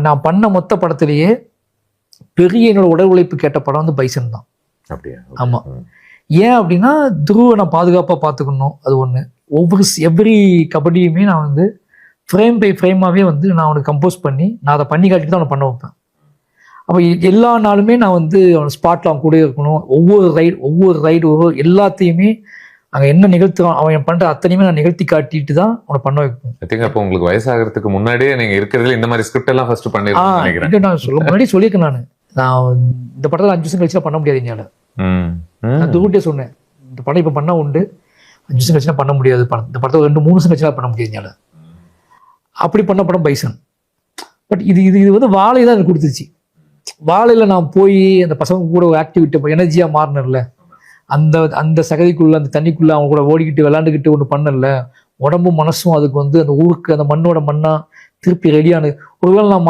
நான் பண்ண மொத்த படத்திலேயே பெரிய என்னோட உடல் உழைப்பு கேட்ட படம் வந்து பைசன் தான். அப்படியா? ஆமாம். ஏன் அப்படின்னா துருவை நான் பாதுகாப்பாக பார்த்துக்கணும், அது ஒன்று. எவ்ரி கபடியுமே நான் வந்து ஃப்ரேம் பை ஃப்ரேமாகவே வந்து நான் அவனுக்கு கம்போஸ் பண்ணி நான் அதை பண்ணி காட்டிட்டு தான் அவனை பண்ண வைப்பேன். அப்போ எல்லா நாளுமே நான் வந்து அவனை ஸ்பாட்டில் அவன் கூட இருக்கணும். ஒவ்வொரு ரைடு எல்லாத்தையுமே அங்கே என்ன நிகழ்த்துவான் அவன் பண்ணுற அத்தனையுமே நான் நிகழ்த்தி காட்டிட்டு தான் அவனை பண்ண வைப்பேன். அப்போ உங்களுக்கு வயசாகிறதுக்கு முன்னாடியே நீங்கள் இருக்கிறதுல இந்த மாதிரி ஸ்கிரிப்ட் எல்லாம் ஃபர்ஸ்ட் பண்ணிருக்கேன். நான் முன்னாடியே சொல்லியிருக்கேன். நான் இந்த படத்தில் 5 வருஷம் கழிச்சு பண்ண முடியாது. என்னால் நான் துருட்டே சொன்னேன், இந்த படம் இப்போ பண்ணால் உண்டு, 5 வருஷம் கழிச்சுனா பண்ண முடியாது. இந்த படத்தை 2-3 வருஷம் கழிச்சுனா பண்ண முடியாது என்னால். அப்படி பண்ண படம் பைசன். பட் இது வந்து வாழை தான் எனக்கு கொடுத்துச்சு. வாழையில் நான் போய் அந்த பசங்க கூட ஒரு ஆக்டிவிட்டி எனர்ஜியாக மாறினேன்ல, அந்த சகதிக்குள்ளே அந்த தண்ணிக்குள்ளே அவங்க கூட ஓடிக்கிட்டு விளாண்டுக்கிட்டு ஒன்று பண்ணல, உடம்பும் மனசும் அதுக்கு வந்து அந்த ஊருக்கு அந்த மண்ணோட மண்ணாக திருப்பி ரெடியானது. ஒருவேளை நான்